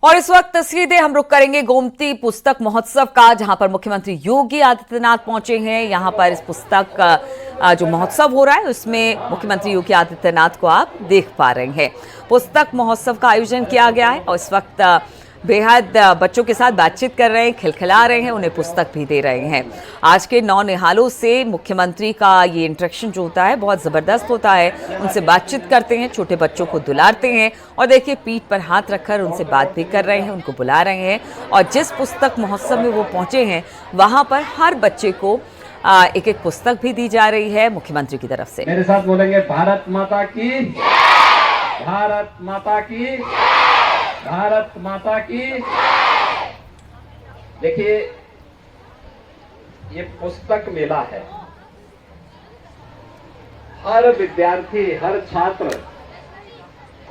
और इस वक्त सीधे हम रुक करेंगे गोमती पुस्तक महोत्सव का, जहां पर मुख्यमंत्री योगी आदित्यनाथ पहुंचे हैं। यहां पर इस पुस्तक का जो महोत्सव हो रहा है उसमें मुख्यमंत्री योगी आदित्यनाथ को आप देख पा रहे हैं। पुस्तक महोत्सव का आयोजन किया गया है और इस वक्त बेहद बच्चों के साथ बातचीत कर रहे हैं, खिलखिला रहे हैं, उन्हें पुस्तक भी दे रहे हैं। आज के नौनिहालों से मुख्यमंत्री का ये इंटरेक्शन जो होता है बहुत ज़बरदस्त होता है। उनसे बातचीत करते हैं, छोटे बच्चों को दुलारते हैं और देखिए पीठ पर हाथ रखकर उनसे बात भी कर रहे हैं, उनको बुला रहे हैं। और जिस पुस्तक महोत्सव में वो पहुंचे हैं वहां पर हर बच्चे को एक एक पुस्तक भी दी जा रही है मुख्यमंत्री की तरफ से। मेरे साथ बोलेंगे भारत माता की, भारत माता की, भारत माता की। देखिए ये पुस्तक मेला है। हर विद्यार्थी, हर छात्र,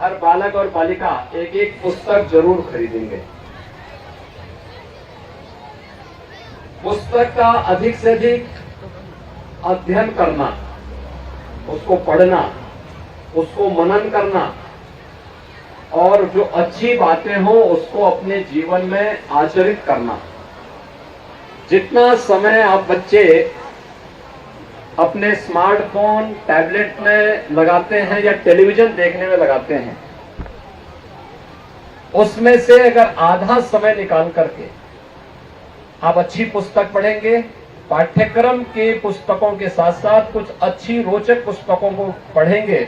हर बालक और बालिका एक एक पुस्तक जरूर खरीदेंगे। पुस्तक का अधिक से अधिक अध्ययन करना, उसको पढ़ना, उसको मनन करना और जो अच्छी बातें हो उसको अपने जीवन में आचरित करना। जितना समय आप बच्चे अपने स्मार्टफोन, टैबलेट में लगाते हैं या टेलीविजन देखने में लगाते हैं, उसमें से अगर आधा समय निकाल करके आप अच्छी पुस्तक पढ़ेंगे, पाठ्यक्रम के पुस्तकों के साथ साथ कुछ अच्छी रोचक पुस्तकों को पढ़ेंगे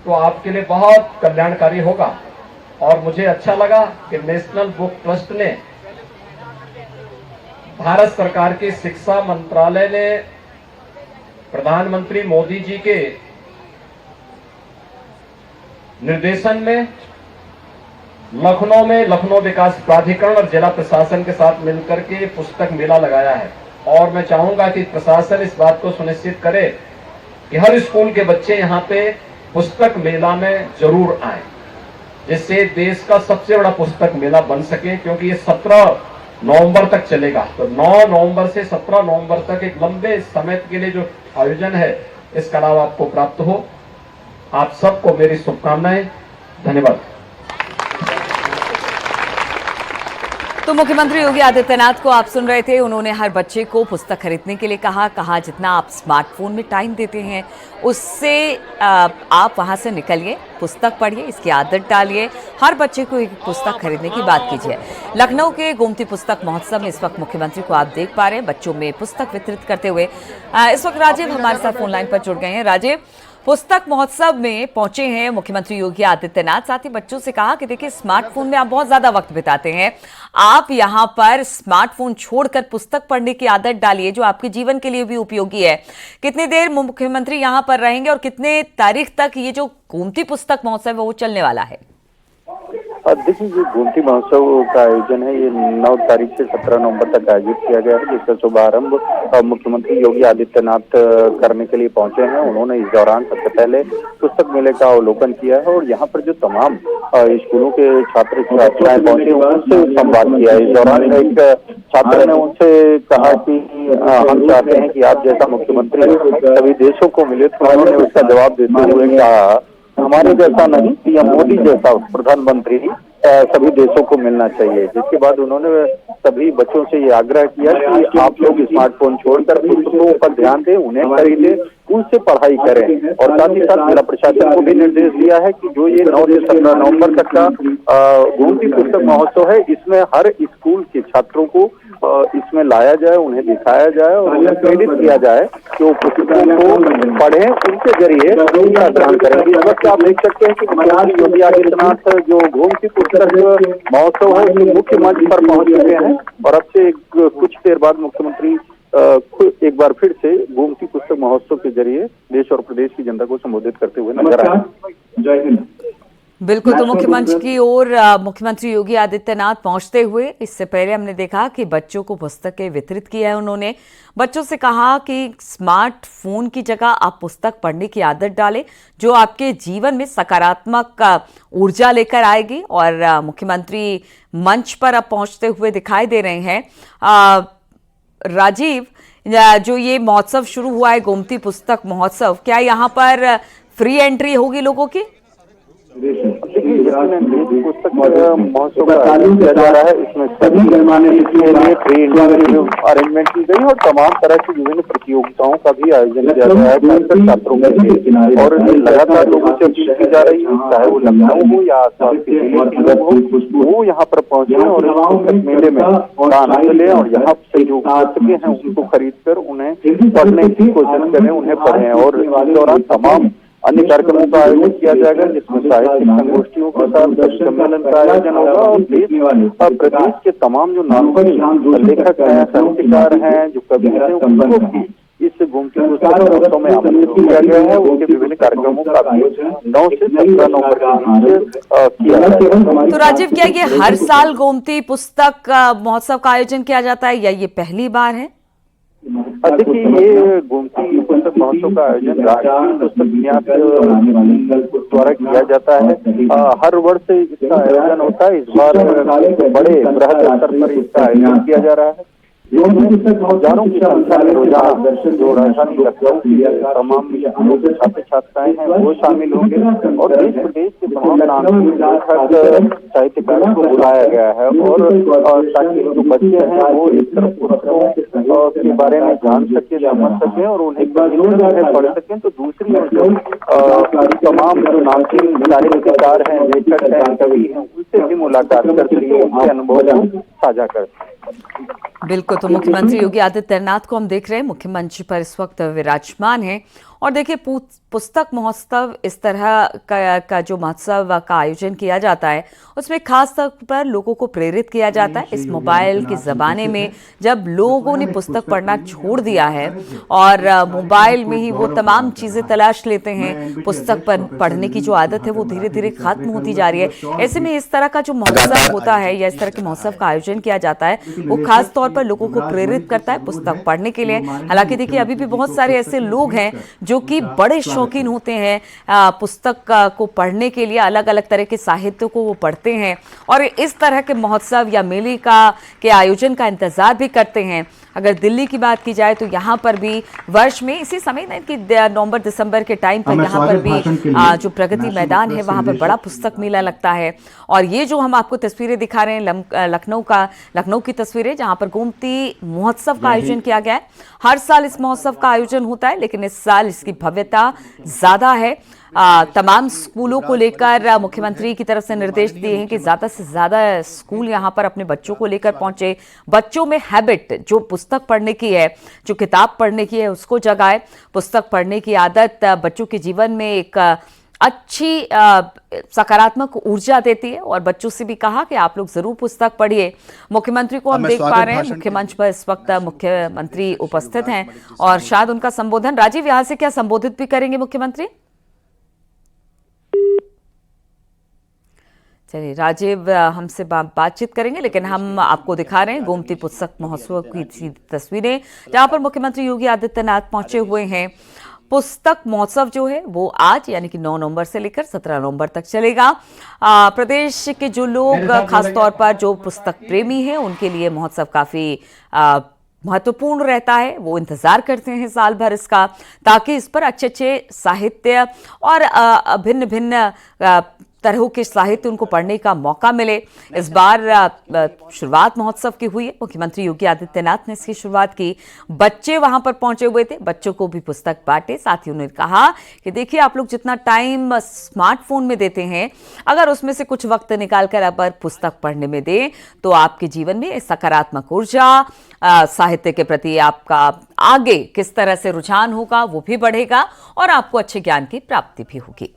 तो आपके लिए बहुत कल्याणकारी होगा। और मुझे अच्छा लगा कि नेशनल बुक ट्रस्ट ने, भारत सरकार के शिक्षा मंत्रालय ने प्रधानमंत्री मोदी जी के निर्देशन में लखनऊ में लखनऊ विकास प्राधिकरण और जिला प्रशासन के साथ मिलकर के पुस्तक मेला लगाया है। और मैं चाहूंगा कि प्रशासन इस बात को सुनिश्चित करे कि हर स्कूल के बच्चे यहाँ पे पुस्तक मेला में जरूर आए, जिससे देश का सबसे बड़ा पुस्तक मेला बन सके। क्योंकि ये 17 नवंबर तक चलेगा, तो 9 नवंबर से 17 नवंबर तक एक लंबे समय के लिए जो आयोजन है, इसका लाभ आपको प्राप्त हो। आप सबको मेरी शुभकामनाएं। धन्यवाद। तो मुख्यमंत्री योगी आदित्यनाथ को आप सुन रहे थे। उन्होंने हर बच्चे को पुस्तक खरीदने के लिए कहा जितना आप स्मार्टफोन में टाइम देते हैं उससे आप वहां से निकलिए, पुस्तक पढ़िए, इसकी आदत डालिए, हर बच्चे को एक पुस्तक खरीदने की बात कीजिए। लखनऊ के गोमती पुस्तक महोत्सव में इस वक्त मुख्यमंत्री को आप देख पा रहे हैं बच्चों में पुस्तक वितरित करते हुए। इस वक्त राजीव हमारे साथ फोन लाइन पर जुड़ गए हैं। राजीव, पुस्तक महोत्सव में पहुंचे हैं मुख्यमंत्री योगी आदित्यनाथ, साथ ही बच्चों से कहा कि देखिए स्मार्टफोन में आप बहुत ज्यादा वक्त बिताते हैं, आप यहां पर स्मार्टफोन छोड़कर पुस्तक पढ़ने की आदत डालिए जो आपके जीवन के लिए भी उपयोगी है। कितनी देर मुख्यमंत्री यहां पर रहेंगे और कितने तारीख तक ये जो गोमती पुस्तक महोत्सव है वो चलने वाला है? देखिए, जो गोमती महोत्सव का आयोजन है ये 9 तारीख से 17 नवंबर तक आयोजित किया गया है, जिसका शुभारंभ मुख्यमंत्री योगी आदित्यनाथ करने के लिए पहुंचे हैं। उन्होंने इस दौरान सबसे पहले पुस्तक मेले का अवलोकन किया है और यहाँ पर जो तमाम स्कूलों के छात्र छात्राएं पहुंचे उनसे संवाद किया। इस दौरान एक छात्र ने उनसे कहा कि हम चाहते हैं कि आप जैसा मुख्यमंत्री सभी देशों को मिले, तो उन्होंने उसका जवाब देते हुए कहा हमारे जैसा नहीं, पीएम मोदी जैसा प्रधानमंत्री सभी देशों को मिलना चाहिए। जिसके बाद उन्होंने सभी बच्चों से ये आग्रह किया कि आप लोग स्मार्टफोन छोड़कर पुस्तकों पर ध्यान दें, उन्हें खरीदें, उनसे पढ़ाई करें। और साथ ही साथ जिला प्रशासन को भी निर्देश दिया है कि जो ये 9 से 17 नवंबर तक का गोमती पुस्तक महोत्सव है, इसमें हर स्कूल के छात्रों को इसमें लाया जाए, उन्हें दिखाया जाए और उन्हें प्रेरित किया जाए कि वो पुस्तकों को पढ़ें, उनके जरिए उनका ग्रहण करें। इस वक्त आप देख सकते हैं कि मुख्यमंत्री योगी आदित्यनाथ जो गोमती पुस्तक महोत्सव है उसके मुख्य मंच पर पहुंच चुके हैं और अब से कुछ देर बाद मुख्यमंत्री एक बार फिर से गोमती पुस्तक महोत्सव के जरिए देश और प्रदेश की जनता को संबोधित करते हुए नजर आए। जय हिंद। बिल्कुल, तो मुख्यमंच की ओर मुख्यमंत्री योगी आदित्यनाथ पहुंचते हुए इससे पहले हमने देखा कि बच्चों को पुस्तकें वितरित किया है। उन्होंने बच्चों से कहा कि स्मार्टफोन की जगह आप पुस्तक पढ़ने की आदत डालें जो आपके जीवन में सकारात्मक ऊर्जा लेकर आएगी। और मुख्यमंत्री मंच पर अब पहुंचते हुए दिखाई दे रहे हैं। राजीव, जो ये महोत्सव शुरू हुआ है गोमती पुस्तक महोत्सव, क्या यहाँ पर फ्री एंट्री होगी लोगों की? देखिए, इसमें पुस्तक महोत्सव का आयोजन किया जा रहा है। इसमें सभी के लिए फ्री इंटरव्यू अरेंजमेंट की गई और तमाम तरह की विभिन्न प्रतियोगिताओं का भी आयोजन किया गया है, खासकर छात्रों के लिए। और लगातार लोगों से अपील की जा रही है, चाहे वो लखनऊ हो या आसपास के जिले के लोग हो, वो यहाँ पर पहुंचे और इस पुस्तक मेले में आनंद लें और यहाँ से जो पुस्तकें हैं उनको खरीद कर उन्हें पढ़ने की कोशिश करें, उन्हें पढ़ें। और इस दौरान तमाम अन्य कार्यक्रमों का आयोजन किया जाएगा, जिसमें साहित्यिक संगोष्ठियों के साथ कवि सम्मेलन का आयोजन होगा और देश प्रदेश के तमाम जो नामी लेखक हैं, साहित्यकार हैं, जो कवि हैं, उनको भी इस गोमती पुस्तक महोत्सव में आमंत्रित किया गया है। उनके विभिन्न कार्यक्रमों का भी 9 से 17 नवंबर के बीच किया जाएगा। तो राजीव, क्या ये हर साल गोमती पुस्तक महोत्सव का आयोजन किया जाता है या ये पहली बार है? देखिए, ये गोमती पुस्तक महोत्सव का आयोजन राष्ट्रीय पुस्तक न्यास द्वारा किया जाता है। हर वर्ष इसका आयोजन होता है। इस बार बड़े बृहद स्तर पर इसका आयोजन किया जा रहा है। हजारों की संख्या में रोजाना जो राजधानी लखनऊ की तमाम छात्र छात्राएं हैं वो शामिल होंगे और देश प्रदेश के तमाम नामी लेखक साहित्यकारों को बुलाया गया है और ताकि जो बच्चे हैं वो इस तरह पुस्तकों के बारे में जान सके, समझ सके और उन्हें पढ़ सकें। तो दूसरी ओर तमाम जो नामचीन साहित्यकार हैं, लेखक हैं, कवि हैं, उनसे भी मुलाकात करके उनके अनुभव को साझा करते हैं। बिल्कुल, तो मुख्यमंत्री योगी आदित्यनाथ को हम देख रहे हैं मुख्यमंच पर इस वक्त विराजमान है। और देखिए, पुस्तक महोत्सव इस तरह का जो महोत्सव का आयोजन किया जाता है उसमें खास तौर पर लोगों को प्रेरित किया जाता है। इस मोबाइल के ज़माने में जब लोगों ने पुस्तक पढ़ना छोड़ दिया है और मोबाइल में ही वो तमाम चीज़ें तलाश लेते हैं, पुस्तक पढ़ने की जो आदत है वो धीरे धीरे खत्म होती जा रही है। ऐसे में इस तरह का जो महोत्सव होता है या इस तरह के महोत्सव का आयोजन किया जाता है वो खास तौर पर लोगों को प्रेरित करता है पुस्तक पढ़ने के लिए। हालांकि देखिए, अभी भी बहुत सारे ऐसे लोग हैं जो कि बड़े शौकीन होते हैं पुस्तक को पढ़ने के लिए, अलग अलग तरह के साहित्य को वो पढ़ते हैं और इस तरह के महोत्सव या मेले के आयोजन का इंतजार भी करते हैं। अगर दिल्ली की बात की जाए तो यहाँ पर भी वर्ष में इसी समय कि नवंबर दिसंबर के टाइम पर यहाँ पर भी जो प्रगति मैदान है वहाँ पर बड़ा पुस्तक मेला लगता है। और ये जो हम आपको तस्वीरें दिखा रहे हैं लखनऊ की तस्वीरें जहाँ पर गोमती महोत्सव का आयोजन किया गया है। हर साल इस महोत्सव का आयोजन होता है लेकिन इस साल इसकी भव्यता ज्यादा है। तमाम स्कूलों को लेकर मुख्यमंत्री की तरफ से निर्देश दिए हैं कि ज्यादा से ज्यादा स्कूल यहां पर अपने बच्चों को लेकर पहुंचे, बच्चों में हैबिट जो पुस्तक पढ़ने की है, जो किताब पढ़ने की है उसको जगाए। पुस्तक पढ़ने की आदत बच्चों के जीवन में एक अच्छी सकारात्मक ऊर्जा देती है और बच्चों से भी कहा कि आप लोग जरूर पुस्तक पढ़िए। मुख्यमंत्री को हम देख पा रहे हैं मुख्य मंच पर इस वक्त मुख्यमंत्री उपस्थित हैं और शायद उनका संबोधन राजीव यहां से क्या संबोधित भी करेंगे मुख्यमंत्री? चलिए, राजीव हमसे बातचीत करेंगे लेकिन हम आपको दिखा रहे हैं गोमती पुस्तक महोत्सव की तस्वीरें जहां पर मुख्यमंत्री योगी आदित्यनाथ पहुंचे हुए हैं। पुस्तक महोत्सव जो है वो आज यानी कि 9 नवंबर से लेकर 17 नवंबर तक चलेगा। प्रदेश के जो लोग खासतौर पर जो पुस्तक प्रेमी हैं उनके लिए महोत्सव काफी महत्वपूर्ण रहता है। वो इंतजार करते हैं साल भर इसका ताकि इस पर अच्छे अच्छे साहित्य और भिन्न भिन्न तरह के साहित्य उनको पढ़ने का मौका मिले। इस बार शुरुआत महोत्सव की हुई है, मुख्यमंत्री योगी आदित्यनाथ ने इसकी शुरुआत की। बच्चे वहां पर पहुंचे हुए थे, बच्चों को भी पुस्तक बांटे। साथ ही उन्होंने कहा कि देखिए, आप लोग जितना टाइम स्मार्टफोन में देते हैं अगर उसमें से कुछ वक्त निकालकर अगर पुस्तक पढ़ने में दें तो आपके जीवन में सकारात्मक ऊर्जा, साहित्य के प्रति आपका आगे किस तरह से रुझान होगा वो भी बढ़ेगा और आपको अच्छे ज्ञान की प्राप्ति भी होगी।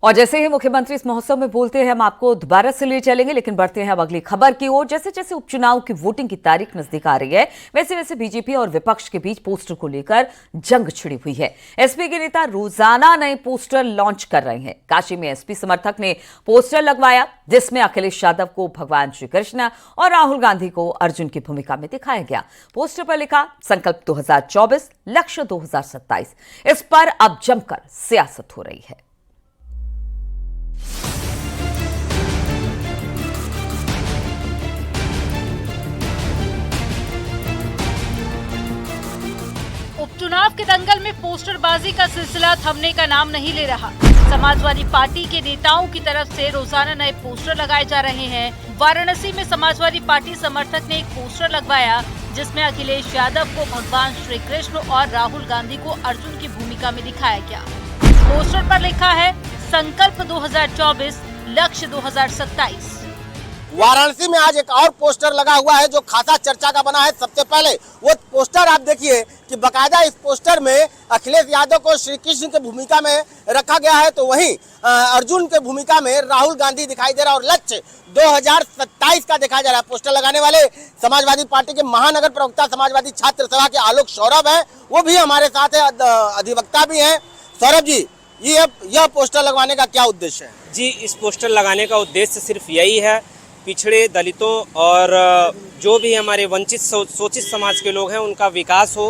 और जैसे ही मुख्यमंत्री इस महोत्सव में बोलते हैं हम आपको दोबारा से ले चलेंगे, लेकिन बढ़ते हैं अब अगली खबर की ओर। जैसे जैसे उपचुनाव की वोटिंग की तारीख नजदीक आ रही है वैसे वैसे बीजेपी और विपक्ष के बीच पोस्टर को लेकर जंग छिड़ी हुई है। एसपी के नेता रोजाना नए पोस्टर लॉन्च कर रहे हैं। काशी में एसपी समर्थक ने पोस्टर लगवाया जिसमें अखिलेश यादव को भगवान श्री कृष्ण और राहुल गांधी को अर्जुन की भूमिका में दिखाया गया। पोस्टर पर लिखा संकल्प 2024 लक्ष्य 2027। इस पर अब जमकर सियासत हो रही है। उपचुनाव के दंगल में पोस्टरबाजी का सिलसिला थमने का नाम नहीं ले रहा। समाजवादी पार्टी के नेताओं की तरफ से रोजाना नए पोस्टर लगाए जा रहे हैं। वाराणसी में समाजवादी पार्टी समर्थक ने एक पोस्टर लगवाया जिसमें अखिलेश यादव को भगवान श्री कृष्ण और राहुल गांधी को अर्जुन की भूमिका में दिखाया गया। पोस्टर पर लिखा है संकल्प 2024 लक्ष्य 2027। वाराणसी में आज एक और पोस्टर लगा हुआ है जो खासा चर्चा का बना है। सबसे पहले वो पोस्टर आप देखिए कि बकायदा इस पोस्टर में अखिलेश यादव को श्री कृष्ण की भूमिका में रखा गया है, तो वहीं अर्जुन के भूमिका में राहुल गांधी दिखाई दे रहा है और लक्ष्य 2027 का दिखाया जा रहा है। पोस्टर लगाने वाले समाजवादी पार्टी के महानगर प्रवक्ता समाजवादी छात्र सभा के आलोक सौरभ है, वो भी हमारे साथ है, अधिवक्ता भी है। सौरभ जी, यह पोस्टर लगवाने का क्या उद्देश्य है? जी, इस पोस्टर लगाने का उद्देश्य सिर्फ यही है, पिछड़े दलितों और जो भी हमारे वंचित शोषित समाज के लोग हैं उनका विकास हो।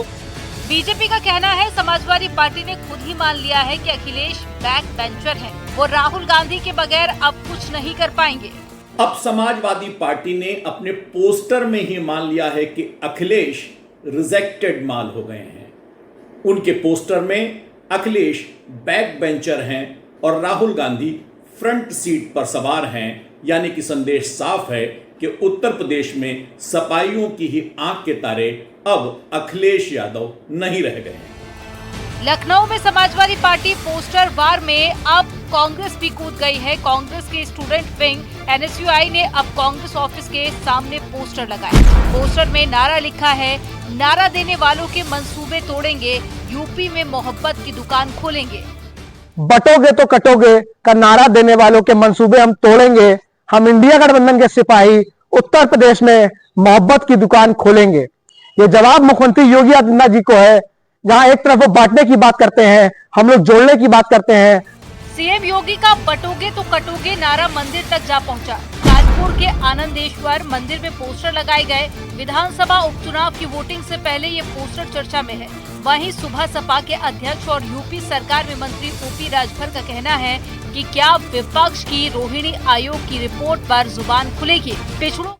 बीजेपी का कहना है समाजवादी पार्टी ने खुद ही मान लिया है कि अखिलेश बैक बेंचर हैं। वो राहुल गांधी के बगैर अब कुछ नहीं कर पाएंगे। अब समाजवादी पार्टी ने अपने पोस्टर में ही मान लिया है कि अखिलेश रिजेक्टेड माल हो गए हैं। उनके पोस्टर में अखिलेश बैक बेंचर हैं और राहुल गांधी फ्रंट सीट पर सवार हैं, यानी कि संदेश साफ है कि उत्तर प्रदेश में सपाइयों की ही आंख के तारे अब अखिलेश यादव नहीं रह गए। लखनऊ में समाजवादी पार्टी पोस्टर वार में अब कांग्रेस भी कूद गई है। कांग्रेस के स्टूडेंट विंग NSUI ने अब कांग्रेस ऑफिस के सामने पोस्टर लगाए। पोस्टर में नारा लिखा है, नारा देने वालों के मंसूबे तोड़ेंगे, यूपी में मोहब्बत की दुकान खोलेंगे। बटोगे तो कटोगे का नारा देने वालों के मंसूबे हम तोड़ेंगे। हम इंडिया गठबंधन के सिपाही उत्तर प्रदेश में मोहब्बत की दुकान खोलेंगे। ये जवाब मुख्यमंत्री योगी आदित्यनाथ जी को है, जहां एक तरफ वो बांटने की बात करते हैं, हम लोग जोड़ने की बात करते हैं। सीएम योगी का बटोगे तो कटोगे नारा मंदिर तक जा पहुंचा। कानपुर के आनंदेश्वर मंदिर में पोस्टर लगाए गए। विधानसभा उपचुनाव की वोटिंग से पहले ये पोस्टर चर्चा में है। वहीं सुबह सपा के अध्यक्ष और यूपी सरकार में मंत्री ओपी राजभर का कहना है कि क्या विपक्ष की रोहिणी आयोग की रिपोर्ट पर जुबान खुलेगी। पिछड़ों